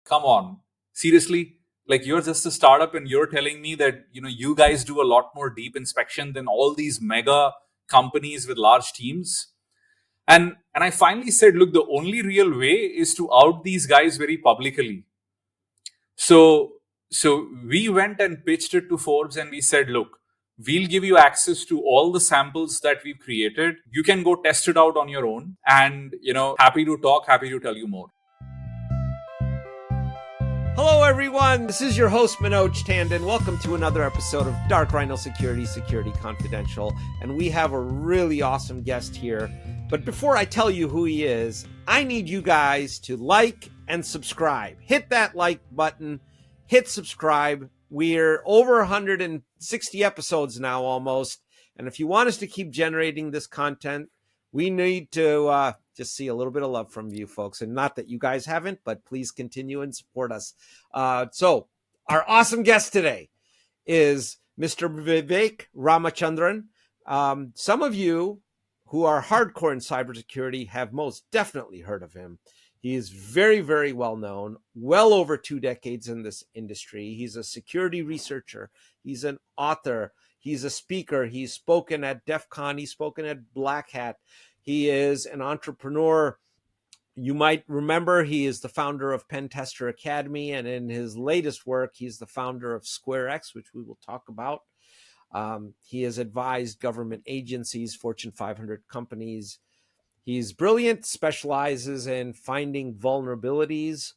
come on, seriously? Like, you're just a startup and you're telling me that, you guys do a lot more deep inspection than all these mega companies with large teams. And I finally said, look, the only real way is to out these guys very publicly. So we went and pitched it to Forbes and we said, look, we'll give you access to all the samples that we've created. You can go test it out on your own. And, happy to talk, happy to tell you more. Hello, everyone. This is your host, Manoj Tandon. Welcome to another episode of Dark Rhino Security Confidential. And we have a really awesome guest here. But before I tell you who he is, I need you guys to like and subscribe. Hit that like button. Hit subscribe. We're over 160 episodes now almost. And if you want us to keep generating this content, we need to just see a little bit of love from you folks. And not that you guys haven't, but please continue and support us. So our awesome guest today is Mr. Vivek Ramachandran. Some of you who are hardcore in cybersecurity have most definitely heard of him. He is very, very well known, well over 2 decades in this industry. He's a security researcher. He's an author. He's a speaker. He's spoken at DEFCON. He's spoken at Black Hat. He is an entrepreneur. You might remember he is the founder of Pen Tester Academy. And in his latest work, he's the founder of SquareX, which we will talk about. He has advised government agencies, Fortune 500 companies. He's brilliant, specializes in finding vulnerabilities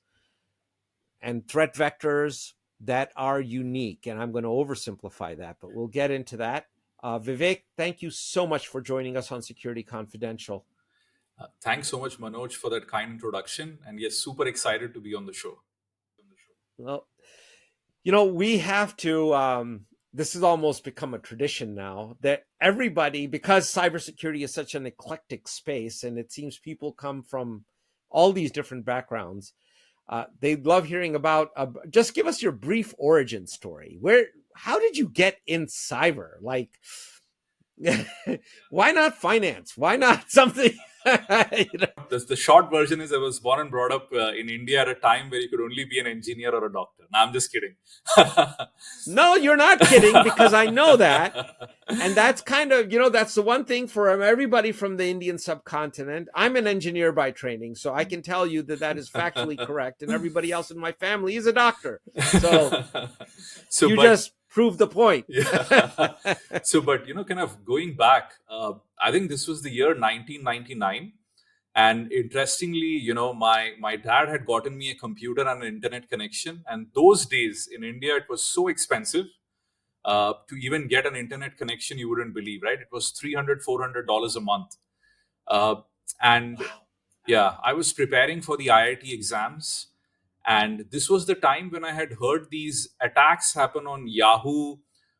and threat vectors that are unique. And I'm going to oversimplify that, but we'll get into that. Vivek, thank you so much for joining us on Security Confidential. Thanks so much, Manoj, for that kind introduction. And yes, super excited to be on the show. Well, we have to... this has almost become a tradition now that everybody, because cybersecurity is such an eclectic space and it seems people come from all these different backgrounds, they love hearing about, just give us your brief origin story. How did you get in cyber? Like, why not finance? Why not something? The short version is I was born and brought up in India at a time where you could only be an engineer or a doctor. No, I'm just kidding. No, you're not kidding, because I know that. And that's kind of, that's the one thing for everybody from the Indian subcontinent. I'm an engineer by training, so I can tell you that is factually correct. And everybody else in my family is a doctor. So just prove the point. Yeah. But, kind of going back, I think this was the year 1999. And interestingly, my dad had gotten me a computer and an internet connection. And those days in India, it was so expensive to even get an internet connection, you wouldn't believe, right? It was $300, $400 a month. And yeah, I was preparing for the IIT exams. And this was the time when I had heard these attacks happen on Yahoo,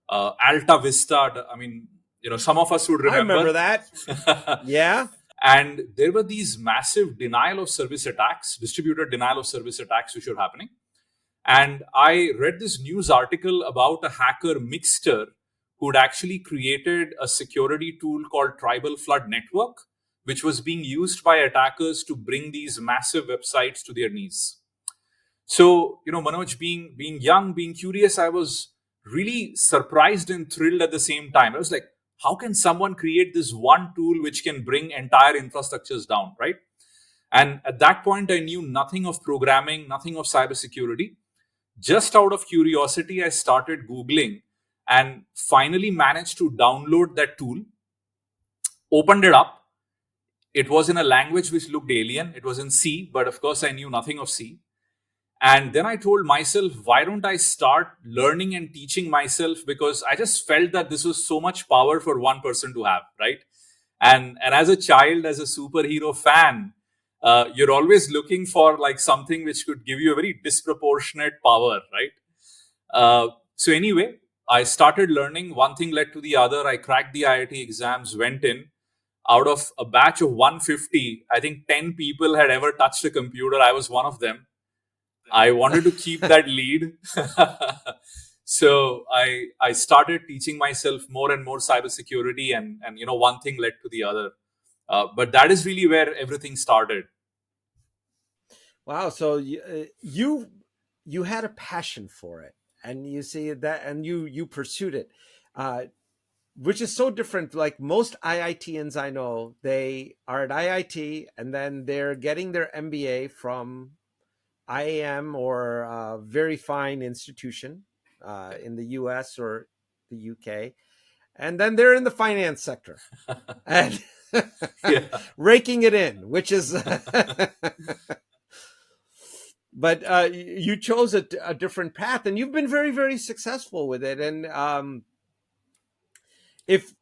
Alta Vista. I mean, some of us would remember. I remember that. Yeah. And there were these massive denial of service attacks, distributed denial of service attacks, which were happening. And I read this news article about a hacker, Mixter, who had actually created a security tool called Tribal Flood Network, which was being used by attackers to bring these massive websites to their knees. So, Manoj, being young, being curious, I was really surprised and thrilled at the same time. I was like, how can someone create this one tool which can bring entire infrastructures down, right? And at that point, I knew nothing of programming, nothing of cybersecurity. Just out of curiosity, I started Googling and finally managed to download that tool, opened it up. It was in a language which looked alien. It was in C, but of course, I knew nothing of C. And then I told myself, why don't I start learning and teaching myself? Because I just felt that this was so much power for one person to have, right? And as a child, as a superhero fan, you're always looking for like something which could give you a very disproportionate power, right? So anyway, I started learning. One thing led to the other. I cracked the IIT exams, went in. Out of a batch of 150, I think 10 people had ever touched a computer. I was one of them. I wanted to keep that lead. So I started teaching myself more and more cybersecurity, and one thing led to the other. But that is really where everything started. Wow. So you you had a passion for it, and you see that, and you pursued it, which is so different. Like most IITians I know, they are at IIT and then they're getting their MBA from IAM or a very fine institution in the US or the UK. And then they're in the finance sector and raking it in, which is, but you chose a different path, and you've been very, very successful with it. And if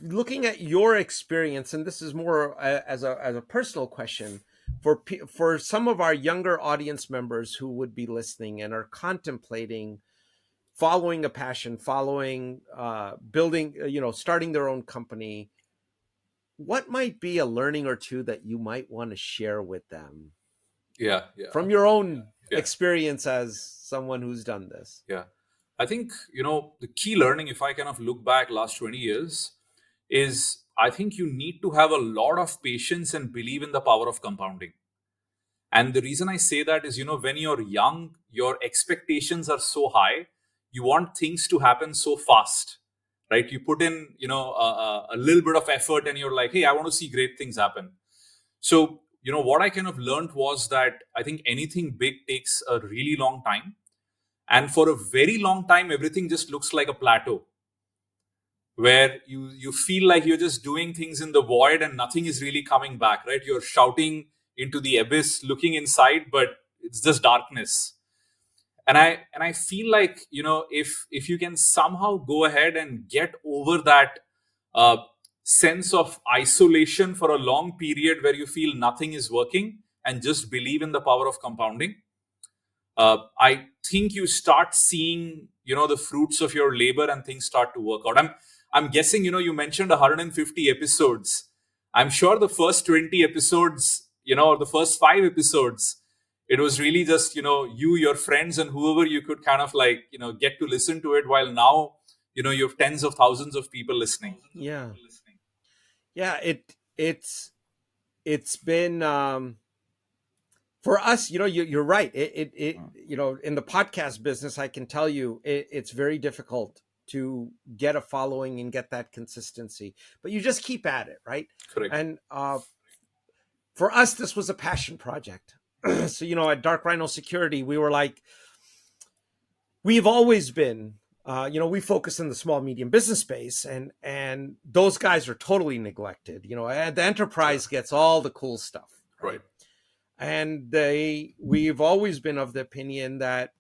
looking at your experience, and this is more as a personal question for some of our younger audience members who would be listening and are contemplating following a passion, following building, starting their own company, what might be a learning or two that you might want to share with them? Yeah. From your own experience as someone who's done this. Yeah. I think, the key learning, if I kind of look back last 20 years, is I think you need to have a lot of patience and believe in the power of compounding. And the reason I say that is, when you're young, your expectations are so high, you want things to happen so fast, right? You put in, a little bit of effort and you're like, hey, I want to see great things happen. So, what I kind of learned was that I think anything big takes a really long time. And for a very long time, everything just looks like a plateau where you feel like you're just doing things in the void and nothing is really coming back, right? You're shouting into the abyss, looking inside, but it's just darkness. And I feel like, if you can somehow go ahead and get over that sense of isolation for a long period where you feel nothing is working and just believe in the power of compounding, I think you start seeing, the fruits of your labor and things start to work out. I'm guessing, you mentioned 150 episodes. I'm sure the first 20 episodes, or the first 5 episodes, it was really just, you, your friends, and whoever you could kind of like, get to listen to it, while now, you have tens of thousands of people listening. Yeah. It's been, for us, you're right. It in the podcast business, I can tell you it's very difficult to get a following and get that consistency, but you just keep at it, right? Correct. And for us, this was a passion project. So, at Dark Rhino Security, we were like, we've always been, we focus in the small, medium business space, and those guys are totally neglected. The enterprise gets all the cool stuff. Right. And we've always been of the opinion that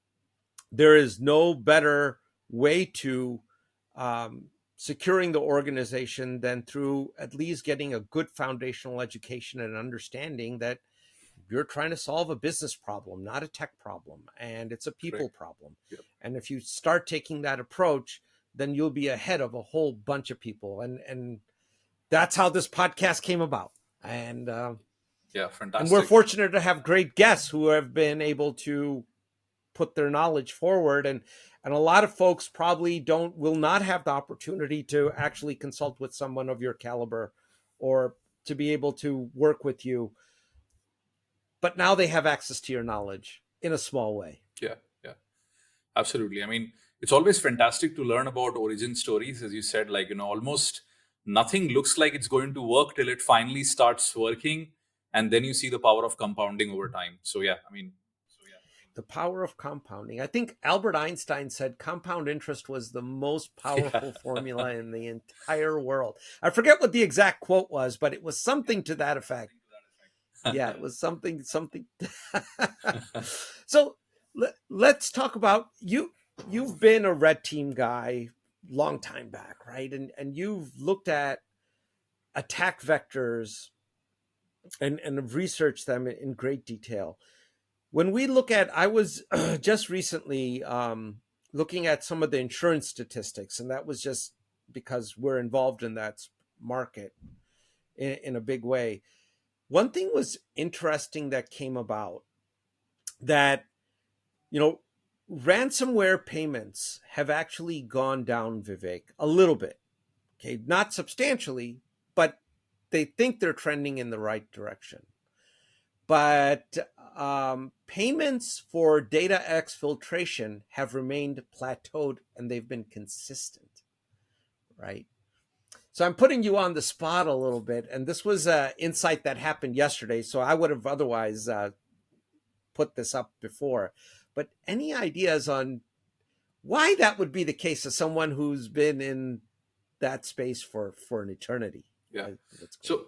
there is no better way to securing the organization than through at least getting a good foundational education and understanding that you're trying to solve a business problem, not a tech problem, and it's a people problem. Yep. And if you start taking that approach, then you'll be ahead of a whole bunch of people. And that's how this podcast came about. And yeah, fantastic. And we're fortunate to have great guests who have been able to put their knowledge forward. And a lot of folks probably will not have the opportunity to actually consult with someone of your caliber or to be able to work with you. But now they have access to your knowledge in a small way. Yeah, absolutely. I mean, it's always fantastic to learn about origin stories. As you said, like, almost nothing looks like it's going to work till it finally starts working. And then you see the power of compounding over time. So, yeah, the power of compounding. I think Albert Einstein said compound interest was the most powerful formula in the entire world. I forget what the exact quote was, but it was something to that effect. Yeah, it was something. So let's talk about you. You've been a red team guy long time back, right? And you've looked at attack vectors and have researched them in great detail. When we look at, I was just recently looking at some of the insurance statistics, and that was just because we're involved in that market in a big way. One thing was interesting that came about, that, ransomware payments have actually gone down, Vivek, a little bit. Okay, not substantially, but they think they're trending in the right direction. But payments for data exfiltration have remained plateaued and they've been consistent, right? So I'm putting you on the spot a little bit, and this was an insight that happened yesterday, so I would have otherwise put this up before. But any ideas on why that would be the case as someone who's been in that space for an eternity? Yeah. So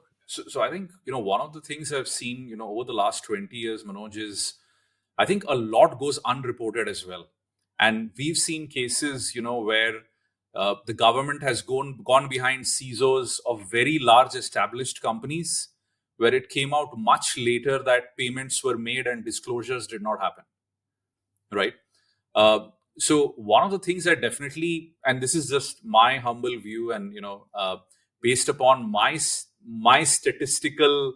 I think, one of the things I've seen, over the last 20 years, Manoj, is I think a lot goes unreported as well. And we've seen cases, where the government has gone behind CISOs of very large established companies, where it came out much later that payments were made and disclosures did not happen, right? So one of the things that definitely, and this is just my humble view, and based upon my statistical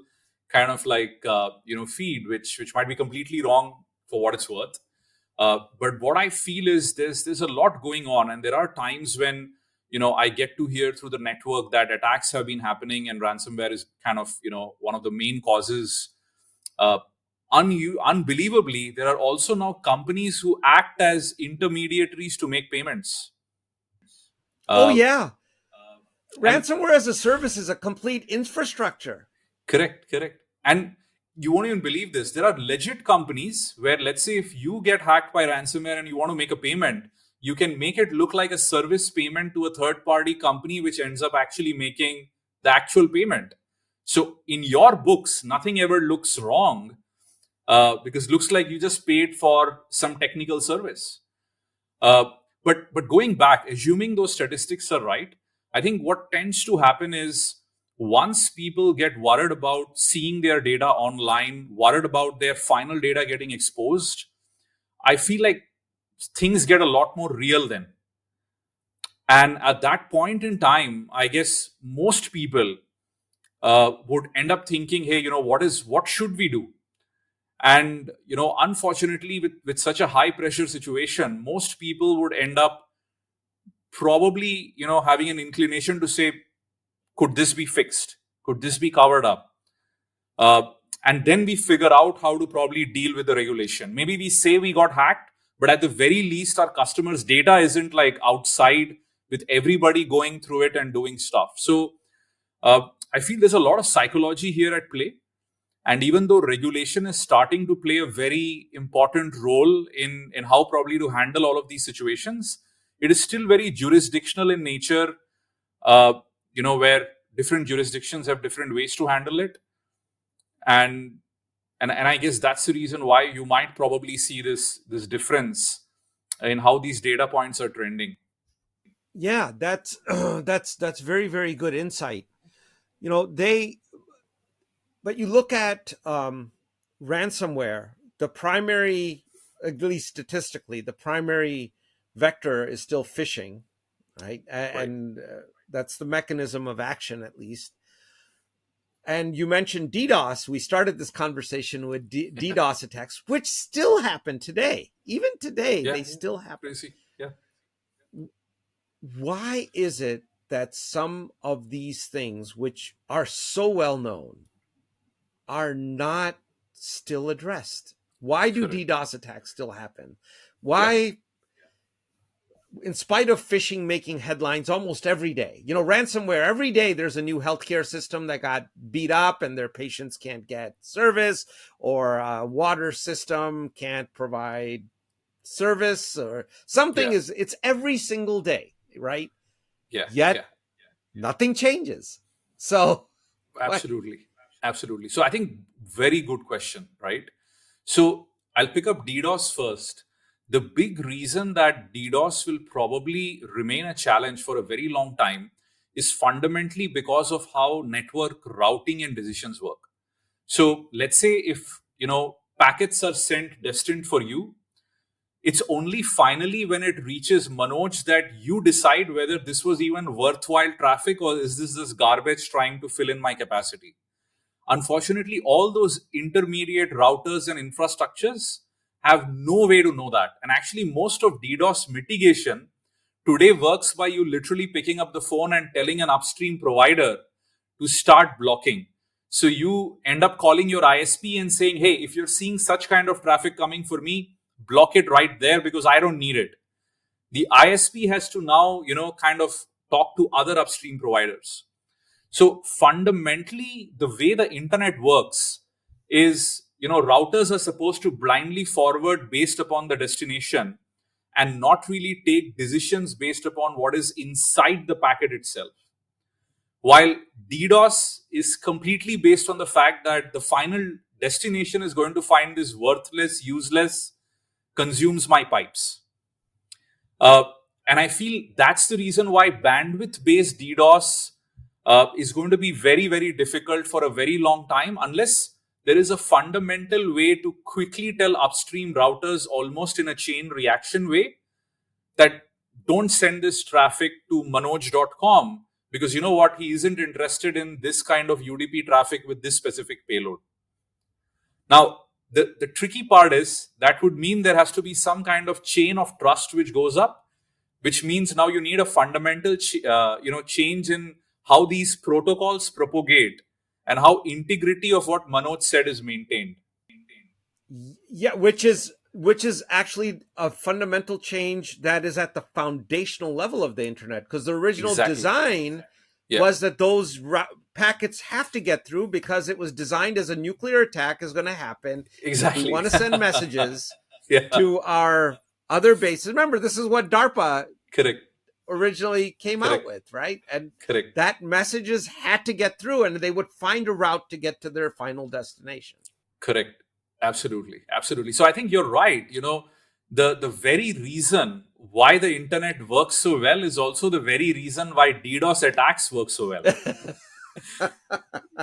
kind of like feed, which might be completely wrong for what it's worth. But what I feel is there's a lot going on, and there are times when I get to hear through the network that attacks have been happening, and ransomware is kind of one of the main causes. Unbelievably, there are also now companies who act as intermediaries to make payments. Ransomware as a service is a complete infrastructure. Correct. And you won't even believe this. There are legit companies where, let's say, if you get hacked by ransomware and you want to make a payment, you can make it look like a service payment to a third-party company, which ends up actually making the actual payment. So in your books, nothing ever looks wrong because it looks like you just paid for some technical service. But going back, assuming those statistics are right, I think what tends to happen is once people get worried about seeing their data online, worried about their final data getting exposed, I feel like things get a lot more real then. And at that point in time, I guess most people would end up thinking, hey, what should we do? And, unfortunately, with such a high pressure situation, most people would end up probably, having an inclination to say, could this be fixed? Could this be covered up? And then we figure out how to probably deal with the regulation. Maybe we say we got hacked, but at the very least, our customers' data isn't like outside with everybody going through it and doing stuff. So I feel there's a lot of psychology here at play. And even though regulation is starting to play a very important role in how probably to handle all of these situations, it is still very jurisdictional in nature, where different jurisdictions have different ways to handle it. And I guess that's the reason why you might probably see this difference in how these data points are trending. Yeah, that's very, very good insight. But you look at ransomware, the primary, at least statistically, the primary vector is still phishing, right? And that's the mechanism of action, at least. And you mentioned DDoS. We started this conversation with DDoS attacks, which still happen today. Even today, they still happen. Crazy. Yeah. Why is it that some of these things, which are so well known, are not still addressed? Why do DDoS attacks still happen? Why, in spite of phishing making headlines almost every day, ransomware, every day there's a new healthcare system that got beat up and their patients can't get service, or a water system can't provide service, or something it's every single day, right? Yet nothing changes. So Absolutely. So I think very good question, right? So I'll pick up DDoS first. The big reason that DDoS will probably remain a challenge for a very long time is fundamentally because of how network routing and decisions work. So let's say if, packets are sent destined for you, it's only finally when it reaches Manoj that you decide whether this was even worthwhile traffic or is this garbage trying to fill in my capacity. Unfortunately, all those intermediate routers and infrastructures have no way to know that. And actually, most of DDoS mitigation today works by you literally picking up the phone and telling an upstream provider to start blocking. So you end up calling your ISP and saying, hey, if you're seeing such kind of traffic coming for me, block it right there because I don't need it. The ISP has to now, kind of talk to other upstream providers. So fundamentally, the way the internet works is, routers are supposed to blindly forward based upon the destination and not really take decisions based upon what is inside the packet itself. While DDoS is completely based on the fact that the final destination is going to find this worthless, useless, consumes my pipes. And I feel that's the reason why bandwidth-based DDoS is going to be very, very difficult for a very long time unless there is a fundamental way to quickly tell upstream routers almost in a chain reaction way that don't send this traffic to manoj.com because you know what, he isn't interested in this kind of UDP traffic with this specific payload. Now, the tricky part is that would mean there has to be some kind of chain of trust which goes up, which means now you need a fundamental change in how these protocols propagate and how integrity of what Manoj said is maintained. Yeah, which is actually a fundamental change that is at the foundational level of the internet, because the original design was that those packets have to get through because it was designed as a nuclear attack is going to happen. Exactly. We want to send messages to our other bases. Remember, this is what DARPA originally came out with, right? And that messages had to get through and they would find a route to get to their final destination. Correct. Absolutely. Absolutely. So I think you're right. The very reason why the internet works so well is also the very reason why DDoS attacks work so well.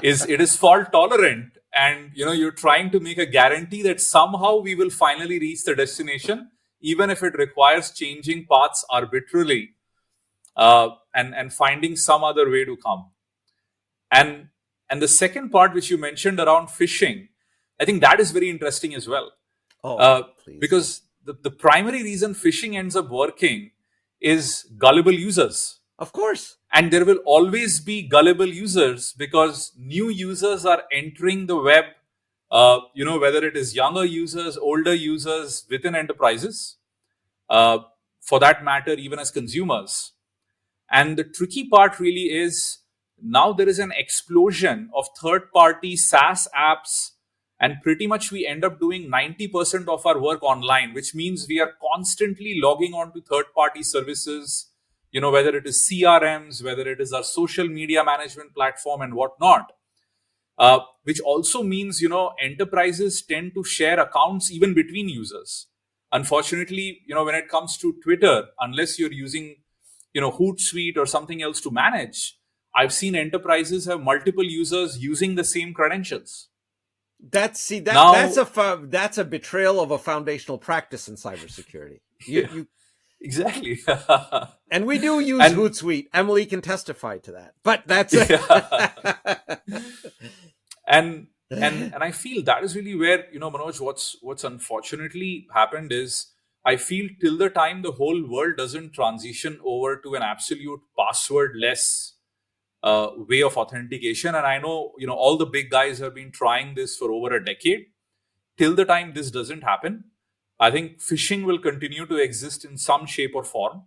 It is fault tolerant, and you're trying to make a guarantee that somehow we will finally reach the destination, even if it requires changing paths arbitrarily, and finding some other way to come. And the second part which you mentioned around phishing, I think that is very interesting as well. Because the primary reason phishing ends up working is gullible users. Of course. And there will always be gullible users because new users are entering the web, whether it is younger users, older users within enterprises, for that matter, even as consumers. And the tricky part really is now there is an explosion of third-party SaaS apps, and pretty much we end up doing 90% of our work online, which means we are constantly logging on to third-party services, whether it is CRMs, whether it is our social media management platform and whatnot, which also means, enterprises tend to share accounts even between users. Unfortunately, when it comes to Twitter, unless you're using, Hootsuite or something else to manage, I've seen enterprises have multiple users using the same credentials. That's a betrayal of a foundational practice in cybersecurity. Exactly. And we do use Hootsuite. Emily can testify to that. But that's and I feel that is really where, Manoj, what's unfortunately happened is I feel till the time the whole world doesn't transition over to an absolute password-less way of authentication, and I know, all the big guys have been trying this for over a decade. Till the time this doesn't happen, I think phishing will continue to exist in some shape or form.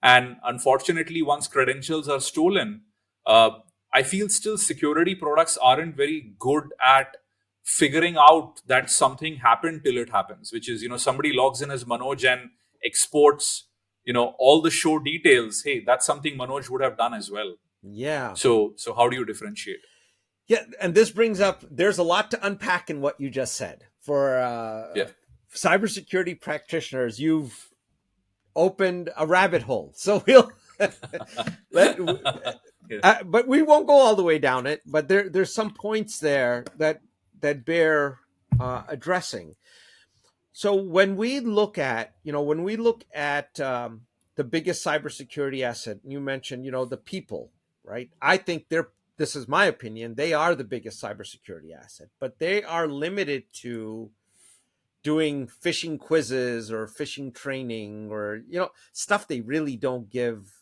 And unfortunately, once credentials are stolen, I feel still security products aren't very good at figuring out that something happened till it happens, which is, somebody logs in as Manoj and exports, all the show details. Hey, that's something Manoj would have done as well. Yeah. So how do you differentiate? Yeah, and this brings up, there's a lot to unpack in what you just said. For cybersecurity practitioners, you've opened a rabbit hole. So we'll but we won't go all the way down it, but there's some points there that bear addressing. So when we look at the biggest cybersecurity asset, you mentioned, the people, right? I think this is my opinion, they are the biggest cybersecurity asset, but they are limited to doing phishing quizzes or phishing training or, stuff they really don't give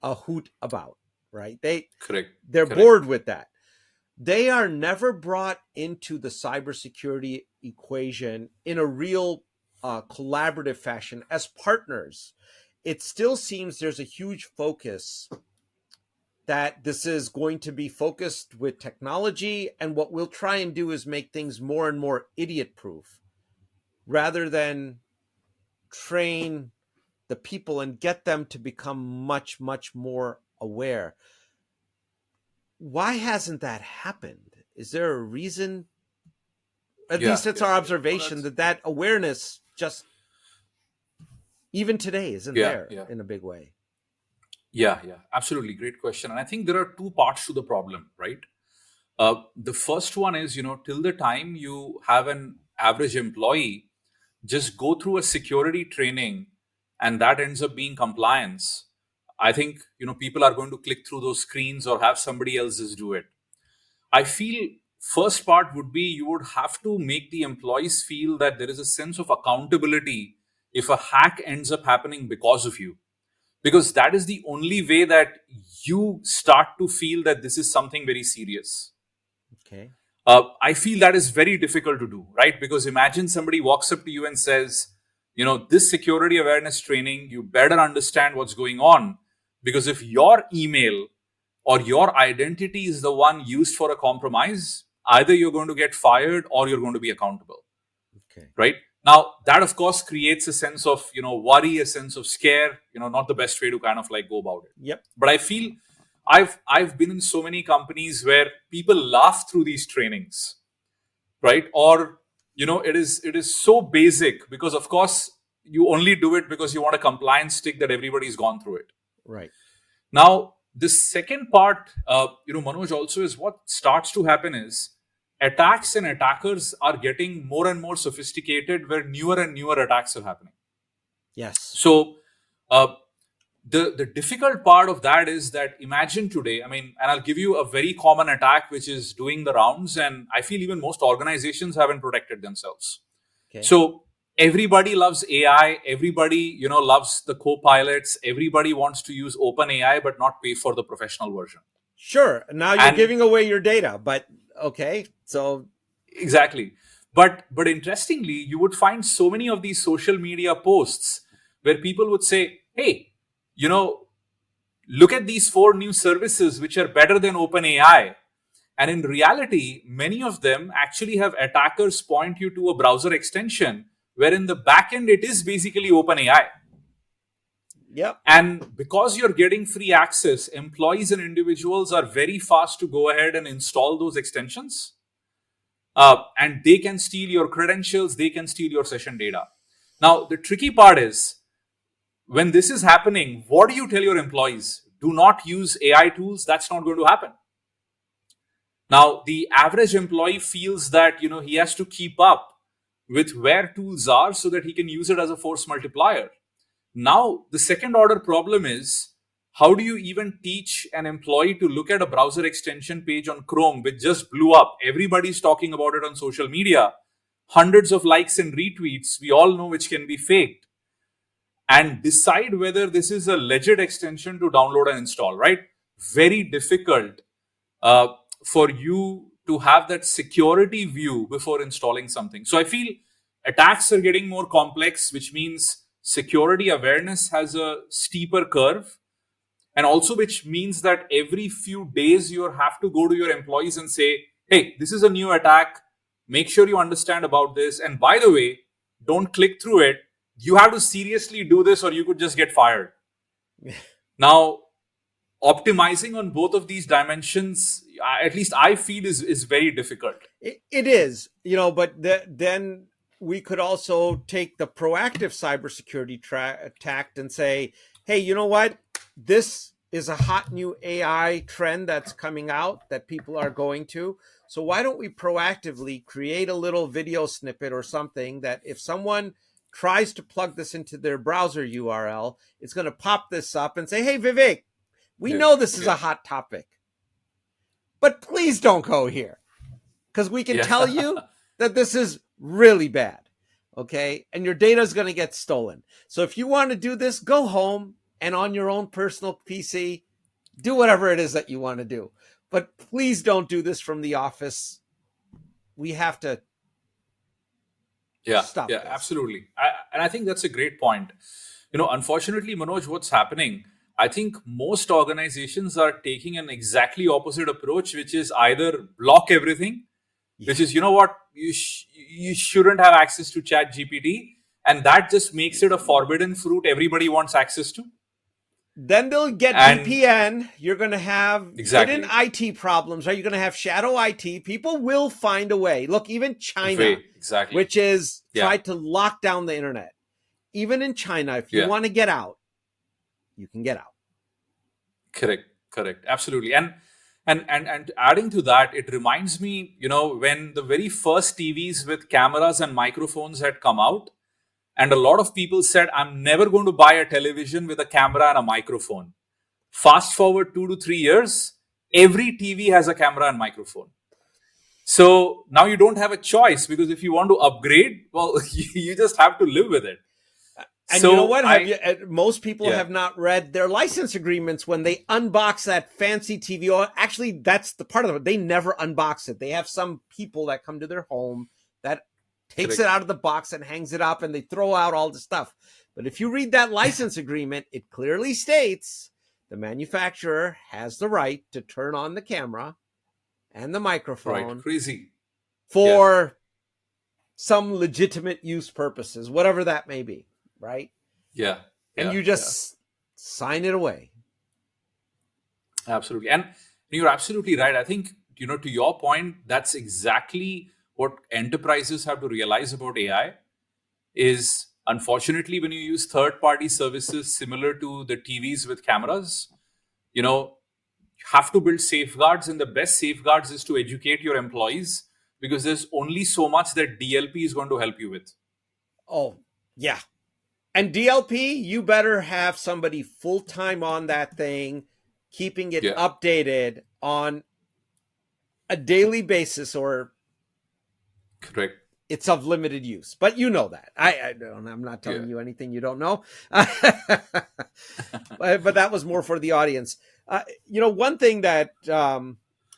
a hoot about, right? They're bored with that. they are never brought into the cybersecurity equation in a real collaborative fashion as partners. It still seems there's a huge focus that this is going to be focused with technology, and what we'll try and do is make things more and more idiot proof rather than train the people and get them to become much, much more aware. Why hasn't that happened? Is there a reason? At least it's our observation that awareness just even today isn't there in a big way. Yeah, absolutely. Great question. And I think there are two parts to the problem, right? The first one is, till the time you have an average employee just go through a security training and that ends up being compliance, I think, people are going to click through those screens or have somebody else just do it. I feel first part would be you would have to make the employees feel that there is a sense of accountability if a hack ends up happening because of you, because that is the only way that you start to feel that this is something very serious. Okay. I feel that is very difficult to do, right? Because imagine somebody walks up to you and says, this security awareness training, you better understand what's going on, because if your email or your identity is the one used for a compromise, either you're going to get fired or you're going to be accountable. Okay. Right? Now, that of course creates a sense of, worry, a sense of scare, not the best way to kind of like go about it. Yep. But I feel I've been in so many companies where people laugh through these trainings, right? Or, it is so basic because of course you only do it because you want a compliance tick that everybody's gone through it. Right. Now, the second part, Manoj, also is what starts to happen is attacks and attackers are getting more and more sophisticated where newer and newer attacks are happening. Yes. So the difficult part of that is that imagine today, and I'll give you a very common attack which is doing the rounds, and I feel even most organizations haven't protected themselves. Okay. So everybody loves AI. Everybody, loves the co-pilots. Everybody wants to use open AI, but not pay for the professional version. Sure. Now you're giving away your data, but okay. So exactly. But interestingly, you would find so many of these social media posts where people would say, hey, look at these 4 new services which are better than open AI. And in reality, many of them actually have attackers point you to a browser extension where in the backend it is basically OpenAI. Yep. And because you're getting free access, employees and individuals are very fast to go ahead and install those extensions. And they can steal your credentials, they can steal your session data. Now, the tricky part is, when this is happening, what do you tell your employees? Do not use AI tools. That's not going to happen. Now, the average employee feels that, he has to keep up with where tools are so that he can use it as a force multiplier. Now, the second order problem is, how do you even teach an employee to look at a browser extension page on Chrome which just blew up? Everybody's talking about it on social media. Hundreds of likes and retweets. We all know which can be faked. And decide whether this is a legit extension to download and install, right? Very difficult for you to have that security view before installing something. So I feel attacks are getting more complex, which means security awareness has a steeper curve. And also which means that every few days you have to go to your employees and say, hey, this is a new attack. Make sure you understand about this. And by the way, don't click through it. You have to seriously do this or you could just get fired. Now, optimizing on both of these dimensions, at least I feel is very difficult. It is, but then we could also take the proactive cybersecurity tact and say, hey, you know what? This is a hot new AI trend that's coming out that people are going to. So why don't we proactively create a little video snippet or something that if someone tries to plug this into their browser URL, it's going to pop this up and say, hey, Vivek, we know this is a hot topic, but please don't go here because we can tell you that this is really bad. Okay. And your data is going to get stolen. So if you want to do this, go home and on your own personal PC, do whatever it is that you want to do. But please don't do this from the office. We have to stop this. Absolutely. And I think that's a great point. Unfortunately, Manoj, what's happening? I think most organizations are taking an exactly opposite approach, which is either block everything, which is, you know what, you shouldn't have access to Chat GPT, and that just makes it a forbidden fruit everybody wants access to. Then they'll get VPN. You're going to have hidden IT problems, right? You're going to have shadow IT. People will find a way. Look, even China, which is tried to lock down the internet. Even in China, if you want to get out, you can get out. Correct. Absolutely. And adding to that, it reminds me, when the very first TVs with cameras and microphones had come out, and a lot of people said, I'm never going to buy a television with a camera and a microphone. Fast forward 2 to 3 years, every TV has a camera and microphone. So now you don't have a choice, because if you want to upgrade, well, you just have to live with it. And so you know what? Most people have not read their license agreements when they unbox that fancy TV. Or actually, that's the part of it. They never unbox it. They have some people that come to their home that takes it out of the box and hangs it up, and they throw out all the stuff. But if you read that license agreement, it clearly states the manufacturer has the right to turn on the camera and the microphone for some legitimate use purposes, whatever that may be, right? And you just sign it away. Absolutely. And you're absolutely right. I think, to your point, that's exactly what enterprises have to realize about AI is, unfortunately, when you use third-party services similar to the TVs with cameras, you have to build safeguards, and the best safeguards is to educate your employees, because there's only so much that DLP is going to help you with. Oh, yeah. And DLP, you better have somebody full-time on that thing, keeping it updated on a daily basis, or correct. It's of limited use, but you know that. I'm not telling you anything you don't know. But that was more for the audience. One thing that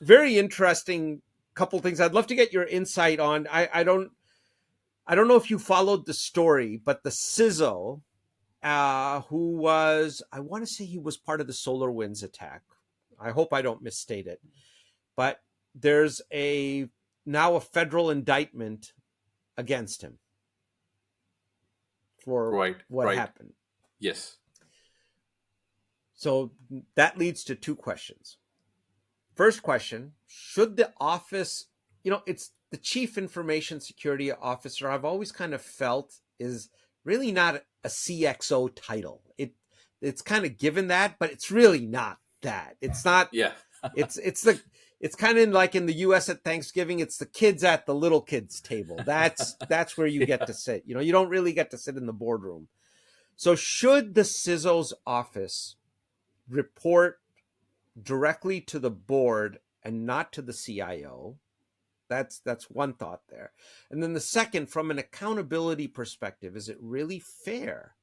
very interesting couple things I'd love to get your insight on. I don't know if you followed the story, but the CISO, who was, I want to say he was part of the SolarWinds attack. I hope I don't misstate it, but there's now a federal indictment against him for what happened. Yes. So that leads to two questions. First question, should the office, it's the Chief Information Security Officer, I've always kind of felt is really not a CXO title. It's kind of given that, but it's really not that. It's not. It's kind of like in the U.S. at Thanksgiving, it's the kids at the little kids table. That's where you get to sit. You don't really get to sit in the boardroom. So should the CISO's office report directly to the board and not to the CIO? That's one thought there. And then the second, from an accountability perspective, is it really fair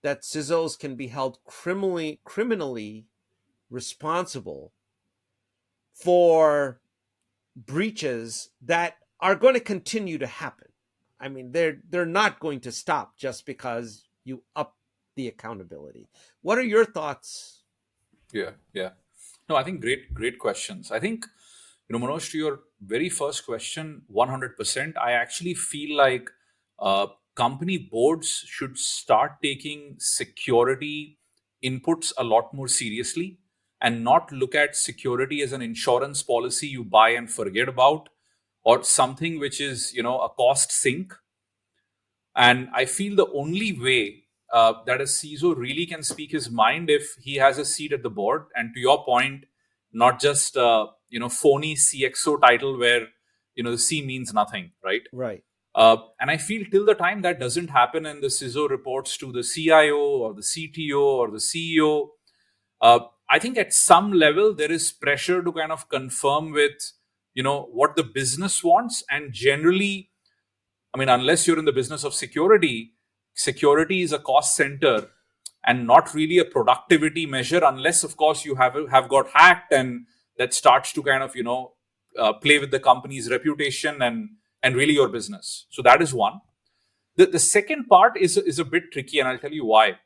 that CISOs can be held criminally responsible for breaches that are going to continue to happen? I mean, they're not going to stop just because you up the accountability. What are your thoughts? Yeah. No, I think great questions. I think, Manoj, to your very first question, 100%, I actually feel like company boards should start taking security inputs a lot more seriously, and not look at security as an insurance policy you buy and forget about, or something which is, a cost sink. And I feel the only way that a CISO really can speak his mind if he has a seat at the board. And to your point, not just phony CXO title where the C means nothing, right? Right. And I feel till the time that doesn't happen and the CISO reports to the CIO or the CTO or the CEO, I think at some level there is pressure to kind of confirm with what the business wants. And generally, I mean, unless you're in the business of security is a cost center and not really a productivity measure, unless of course you have got hacked and that starts to kind of, play with the company's reputation and really your business. So that is one. The second part is a bit tricky, and I'll tell you why.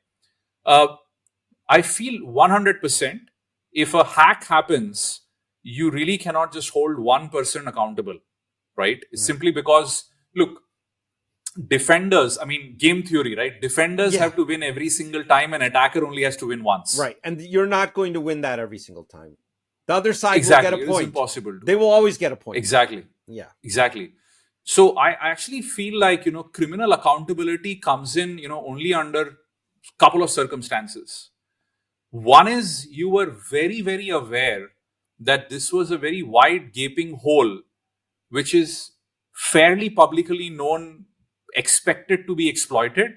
I feel 100% if a hack happens, you really cannot just hold one person accountable, right? Simply because, look, defenders, I mean, game theory, right? Defenders have to win every single time, and attacker only has to win once. Right. And you're not going to win that every single time. The other side Exactly. will get a point. It is impossible. They will always get a point. Exactly. Yeah. Exactly. So I actually feel like, criminal accountability comes in, only under a couple of circumstances. One is you were very, very aware that this was a very wide gaping hole, which is fairly publicly known, expected to be exploited.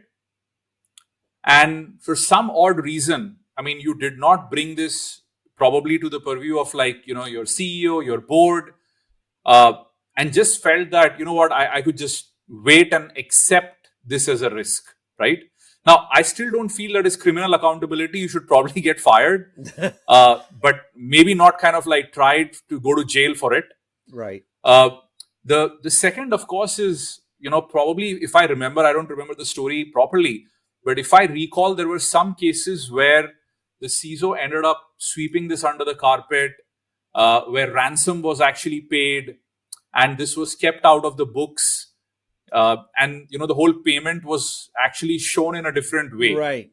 And for some odd reason, I mean, you did not bring this probably to the purview of your CEO, your board, and just felt that, I could just wait and accept this as a risk, right? Now, I still don't feel that is criminal accountability. You should probably get fired, but maybe not kind of like try to go to jail for it. Right. The second, of course, is, probably, if I remember, I don't remember the story properly, but if I recall, there were some cases where the CISO ended up sweeping this under the carpet, where ransom was actually paid, and this was kept out of the books. And the whole payment was actually shown in a different way. Right.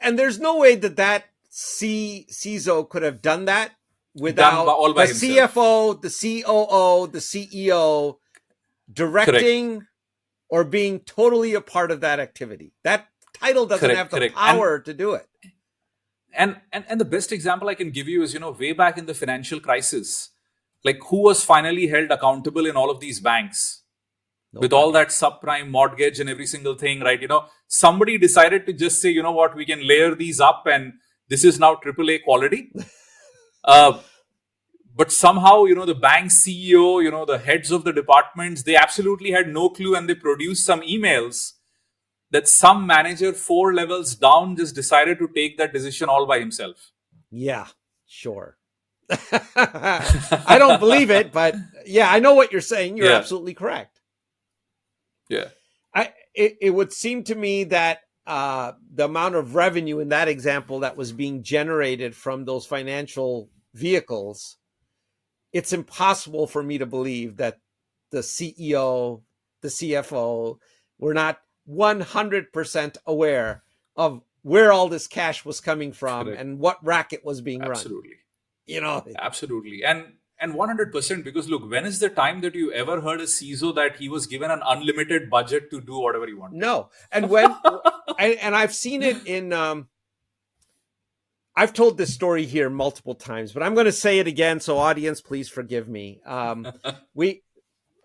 And there's no way that CISO could have done that without all by the himself. CFO, the COO, the CEO directing or being totally a part of that activity. That title doesn't have the power to do it. And the best example I can give you is, way back in the financial crisis, like who was finally held accountable in all of these banks? With all that subprime mortgage and every single thing, right? Somebody decided to just say, we can layer these up and this is now AAA quality. But somehow, the bank CEO, the heads of the departments, they absolutely had no clue, and they produced some emails that some manager 4 levels down just decided to take that decision all by himself. Yeah, sure. I don't believe it, but yeah, I know what you're saying. You're absolutely correct. Yeah. It would seem to me that the amount of revenue in that example that was being generated from those financial vehicles, it's impossible for me to believe that the CEO, the CFO were not 100% aware of where all this cash was coming from and what racket was being run. Absolutely. And 100%, because look, when is the time that you ever heard a CISO that he was given an unlimited budget to do whatever he wanted? No. And when, and I've seen it in, I've told this story here multiple times, but I'm going to say it again. So audience, please forgive me.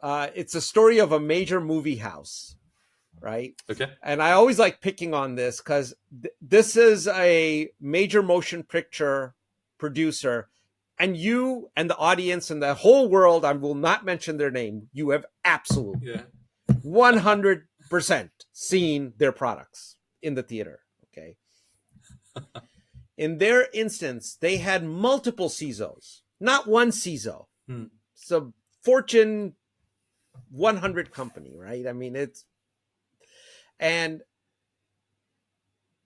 It's a story of a major movie house, right? Okay. And I always like picking on this because this is a major motion picture producer. And you and the audience and the whole world, I will not mention their name, you have absolutely 100% seen their products in the theater. Okay. In their instance, they had multiple CISOs, not one CISO. It's a Fortune 100 company, right? I mean, and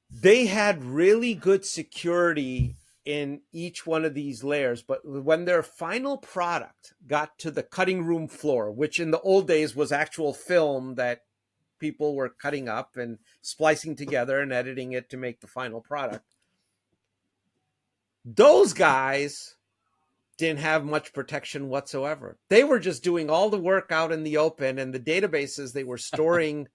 they had really good security in each one of these layers. But when their final product got to the cutting room floor, which in the old days was actual film that people were cutting up and splicing together and editing it to make the final product, those guys didn't have much protection whatsoever. They were just doing all the work out in the open, and the databases they were storing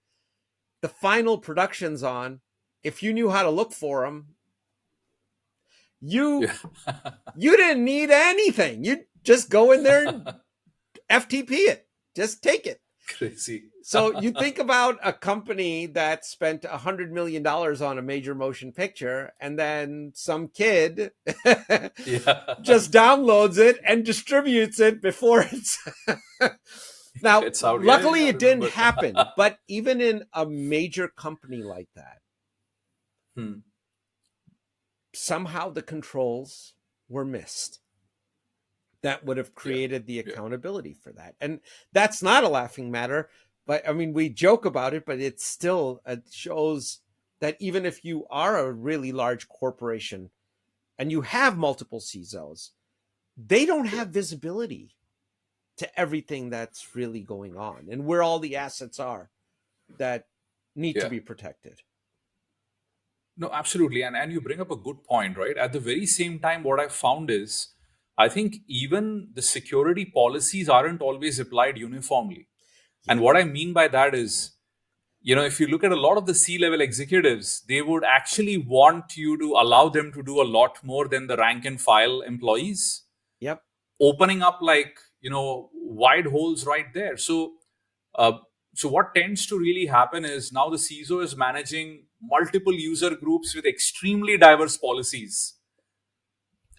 the final productions on, if you knew how to look for them, you didn't need anything. You just go in there and FTP it. Just take it. Crazy. So you think about a company that spent $100 million on a major motion picture, and then some kid just downloads it and distributes it before it's... Now, luckily it didn't happen, but even in a major company like that, somehow the controls were missed. that would have created the accountability for that. And that's not a laughing matter, but I mean, we joke about it, but it's still, it shows that even if you are a really large corporation and you have multiple CISOs, they don't have visibility to everything that's really going on and where all the assets are that need to be protected. No, absolutely. And you bring up a good point, right? At the very same time, what I found is, I think even the security policies aren't always applied uniformly. And what I mean by that is, if you look at a lot of the C-level executives, they would actually want you to allow them to do a lot more than the rank and file employees. Yep. Opening up wide holes right there. So what tends to really happen is now the CISO is managing multiple user groups with extremely diverse policies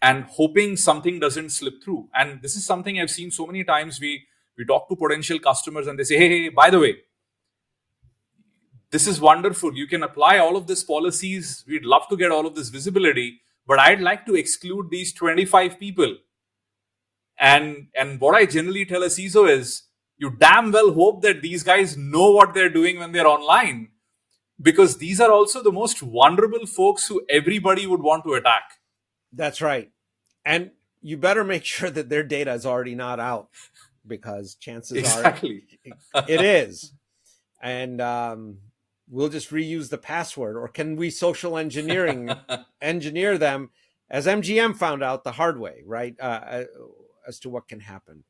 and hoping something doesn't slip through. And this is something I've seen so many times. We talk to potential customers and they say, hey, by the way, this is wonderful. You can apply all of these policies. We'd love to get all of this visibility, but I'd like to exclude these 25 people. And what I generally tell a CISO is, you damn well hope that these guys know what they're doing when they're online, because these are also the most vulnerable folks who everybody would want to attack. That's right. And you better make sure that their data is already not out, because chances are it is. And we'll just reuse the password, or can we social engineer them, as MGM found out the hard way, right? As to what can happen.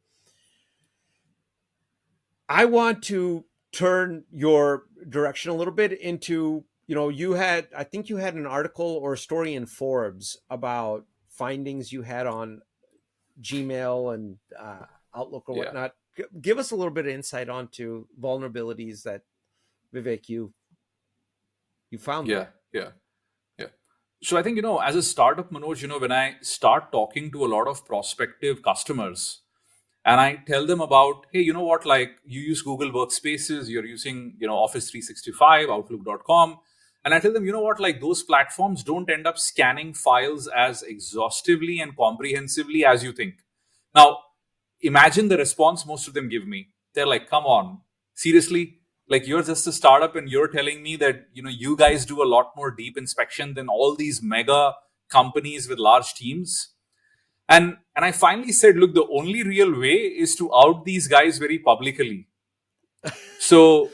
I want to turn your direction a little bit into, I think you had an article or a story in Forbes about findings you had on Gmail and Outlook or whatnot. Give us a little bit of insight onto vulnerabilities that, Vivek, you found. Yeah. So I think, as a startup, Manoj, when I start talking to a lot of prospective customers and I tell them about, hey, you know what, you use Google Workspaces, you're using, Office 365, Outlook.com. And I tell them, those platforms don't end up scanning files as exhaustively and comprehensively as you think. Now, imagine the response most of them give me. They're like, come on, seriously? You're just a startup and you're telling me that, you guys do a lot more deep inspection than all these mega companies with large teams. And I finally said, look, the only real way is to out these guys very publicly. So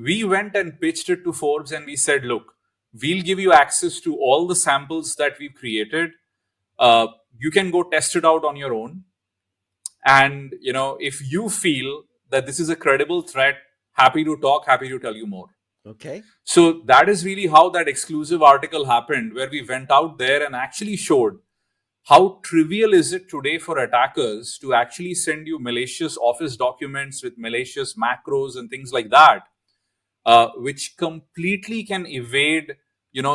we went and pitched it to Forbes and we said, look, we'll give you access to all the samples that we've created. You can go test it out on your own. And, if you feel that this is a credible threat, happy to talk, happy to tell you more. Okay. So that is really how that exclusive article happened, where we went out there and actually showed how trivial is it today for attackers to actually send you malicious Office documents with malicious macros and things like that, which completely can evade,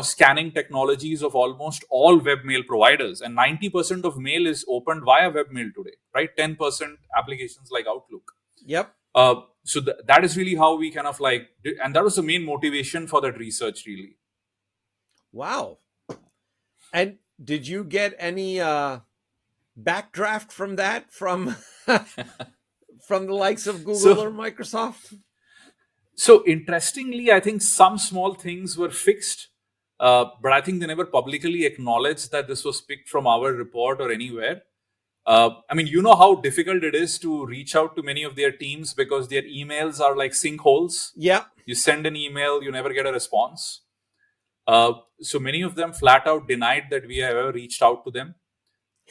scanning technologies of almost all webmail providers. And 90% of mail is opened via webmail today, right? 10% applications like Outlook. Yep. So that is really how we kind of and that was the main motivation for that research, really. Wow. And did you get any backdraft from that from the likes of Google or Microsoft? So interestingly, I think some small things were fixed, but I think they never publicly acknowledged that this was picked from our report or anywhere. You know how difficult it is to reach out to many of their teams because their emails are like sinkholes. Yeah. You send an email, you never get a response. So many of them flat out denied that we have ever reached out to them.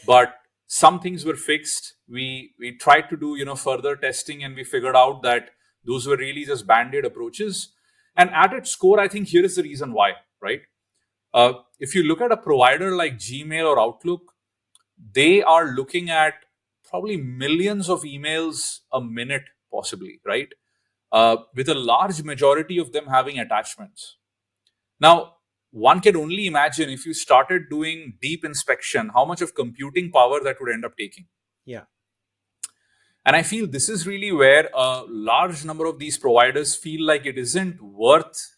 But some things were fixed. We tried to do, further testing, and we figured out that those were really just band-aid approaches. And at its core, I think here is the reason why, right? If you look at a provider like Gmail or Outlook, they are looking at probably millions of emails a minute, possibly, right? With a large majority of them having attachments. Now, one can only imagine if you started doing deep inspection, how much of computing power that would end up taking. Yeah. And I feel this is really where a large number of these providers feel like it isn't worth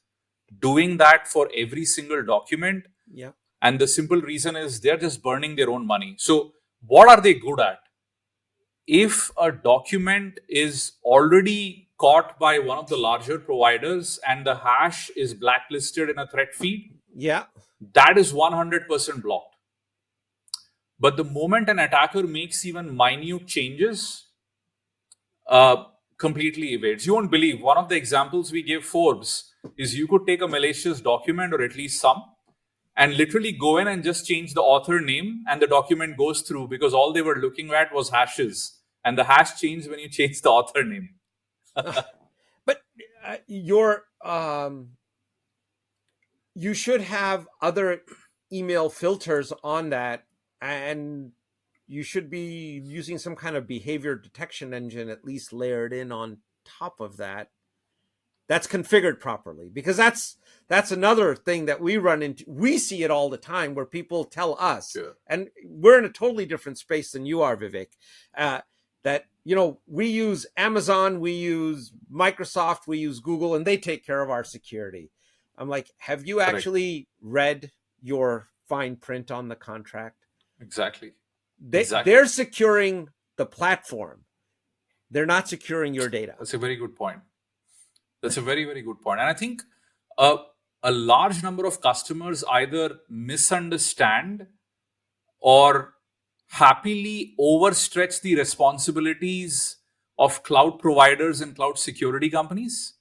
doing that for every single document. Yeah. And the simple reason is they're just burning their own money. So what are they good at? if a document is already caught by one of the larger providers and the hash is blacklisted in a threat feed, Yeah. that is 100% blocked. But the moment an attacker makes even minute changes, completely evades. You won't believe, one of the examples we gave Forbes is you could take a malicious document, or at least some, and literally go in and just change the author name, and the document goes through because all they were looking at was hashes, and the hash changed when you change the author name. But you should have other email filters on that, and you should be using some kind of behavior detection engine at least layered in on top of that, that's configured properly, because that's another thing that we run into. We see it all the time where people tell us, Sure. and we're in a totally different space than you are, Vivek, that we use Amazon, we use Microsoft, we use Google, and they take care of our security. I'm like, have you Correct. actually read your fine print on the contract? Exactly. They're securing the platform. They're not securing your data. That's a very good point. That's a very, very good point. And I think a large number of customers either misunderstand or happily overstretch the responsibilities of cloud providers and cloud security companies,